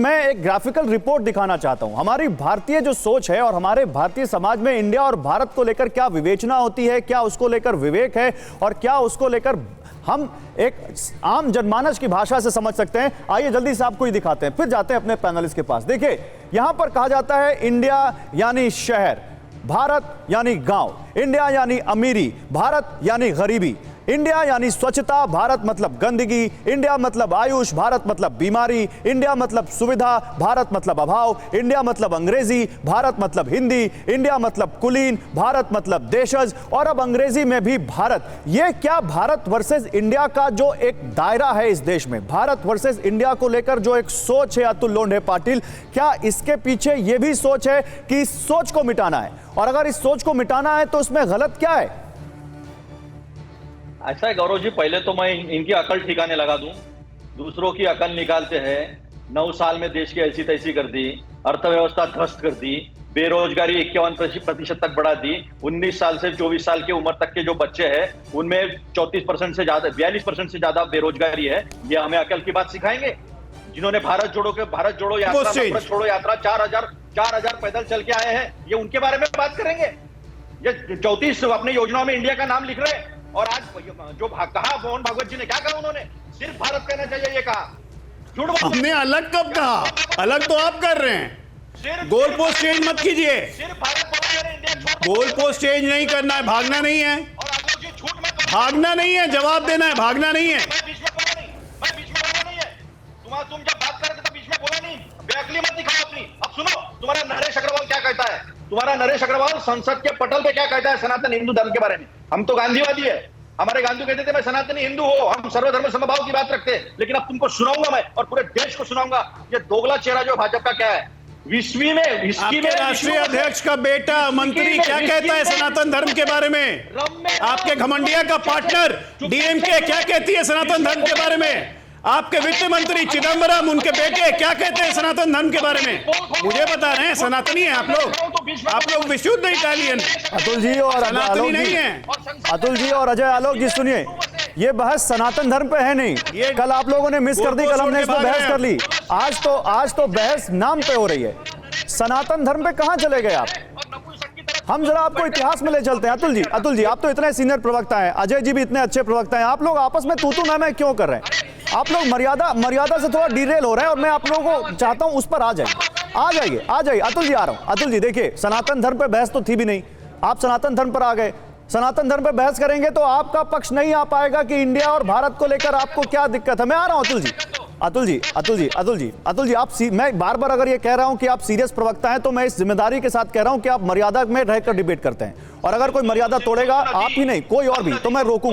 मैं एक graphical report दिखाना चाहता हूं। हमारी भारतीय जो सोच है और हमारे भारतीय समाज में इंडिया और भारत को लेकर क्या विवेचना होती है, क्या उसको लेकर विवेक है और क्या उसको लेकर हम एक आम जनमानस की भाषा से समझ सकते हैं। आइए जल्दी से आपको ही दिखाते हैं, फिर जाते हैं अपने पैनलिस्ट के पास। देखिए, यहां पर कहा जाता है इंडिया यानी शहर, भारत यानी गांव, इंडिया यानी अमीरी, भारत यानी गरीबी, इंडिया यानी स्वच्छता, भारत मतलब गंदगी, इंडिया मतलब आयुष, भारत मतलब बीमारी, इंडिया मतलब सुविधा, भारत मतलब अभाव, इंडिया मतलब अंग्रेजी, भारत मतलब हिंदी, इंडिया मतलब कुलीन, भारत मतलब देशज, और अब अंग्रेजी में भी भारत। ये क्या भारत वर्सेस इंडिया का जो एक दायरा है इस देश में, भारत वर्सेस इंडिया को लेकर जो एक सोच है अतुल लोंढे पाटिल, क्या इसके पीछे यह भी सोच है कि इस सोच को मिटाना है? और अगर इस सोच को मिटाना है तो उसमें गलत क्या है? ऐसा है गौरव जी, पहले तो मैं इनकी अकल ठिकाने लगा दूं। दूसरों की अकल निकालते हैं। 9 साल में देश की ऐसी तैसी कर दी, अर्थव्यवस्था ध्वस्त कर दी, बेरोजगारी 51% तक बढ़ा दी। 19 साल से 24 साल की उम्र तक के जो बच्चे हैं उनमें 34% से ज्यादा, 42% से ज्यादा बेरोजगारी है। ये हमें अकल की बात सिखाएंगे? जिन्होंने भारत जोड़ो यात्रा, छोड़ो यात्रा 4,000 पैदल चल के आए हैं, ये उनके बारे में बात करेंगे? ये 34 अपनी योजनाओं में इंडिया का नाम लिख रहे हैं। और आज जो कहा मोहन भागवत जी ने, क्या कहा उन्होंने? सिर्फ भारत कहना चाहिए, ये कहा। झूठ हमने अलग कब कहा? अलग तो आप कर रहे हैं। गोल पोस्ट चेंज मत कीजिए। सिर्फ भारत गोल पोस्ट चेंज नहीं करना है, भागना नहीं है, भागना नहीं है, जवाब देना है, भागना नहीं है। मैं बीच में बोला नहीं है। तुम जब बात कर रहे थे तो बीच में बोला नहीं। बेअक्ली मत दिखाओ अपनी। अब सुनो, तुम्हारा नरेश अग्रवाल क्या कहता है। तुम्हारा नरेश अग्रवाल संसद के पटल पे क्या कहता है सनातन हिंदू धर्म के बारे में। हम तो गांधीवादी है। हमारे गांधी कहते थे मैं सनातनी हिंदू हो, हम सर्वधर्म समभाव की बात रखते हैं। लेकिन अब तुमको सुनाऊंगा मैं, और पूरे देश को सुनाऊंगा, ये दोगला चेहरा जो भाजपा का क्या है। आपके राष्ट्रीय अध्यक्ष का बेटा मंत्री क्या कहता है सनातन धर्म के बारे में? आपके घमंडिया का पार्टनर डीएमके क्या कहती है सनातन धर्म के बारे में? आपके वित्त मंत्री चिदम्बरम, उनके बेटे क्या कहते हैं सनातन धर्म के बारे में? मुझे बता रहे हैं सनातनी हैं आप लोग विशुद्ध इटालियन। अतुल जी और सनातनी नहीं है। अतुल जी और अजय आलोक जी सुनिए, ये बहस सनातन धर्म पे है नहीं। ये कल आप लोगों ने मिस कर दी, कल हमने इस पर बहस कर ली। आज तो बहस नाम पे हो रही है। सनातन धर्म पे कहां चले गए आप? हम जरा आपको इतिहास में ले चलते हैं। अतुल जी आप तो इतने सीनियर प्रवक्ता हैं, अजय जी भी इतने अच्छे प्रवक्ता हैं, आप लोग आपस में तू मैं क्यों कर रहे हैं? आप लोग मर्यादा से थोड़ा डिरेल हो रहे हैं और मैं आप लोगों को चाहता हूं उस पर आ जाइए। अतुल जी आ रहा हूं। अतुल जी देखिए, सनातन धर्म पे बहस तो थी भी नहीं, आप सनातन धर्म पर आ गए। सनातन धर्म पे बहस करेंगे तो आपका पक्ष नहीं आ पाएगा कि इंडिया और भारत को लेकर आपको क्या दिक्कत है। मैं आ रहा हूं अतुल जी आप मैं बार अगर ये कह रहा हूं कि आप सीरियस प्रवक्ता हैं तो मैं इस जिम्मेदारी के साथ कह रहा हूं कि आप मर्यादा में रहकर डिबेट करते हैं, और अगर कोई मर्यादा तोड़ेगा, आप ही नहीं कोई और भी, तो मैं रोकूंगा।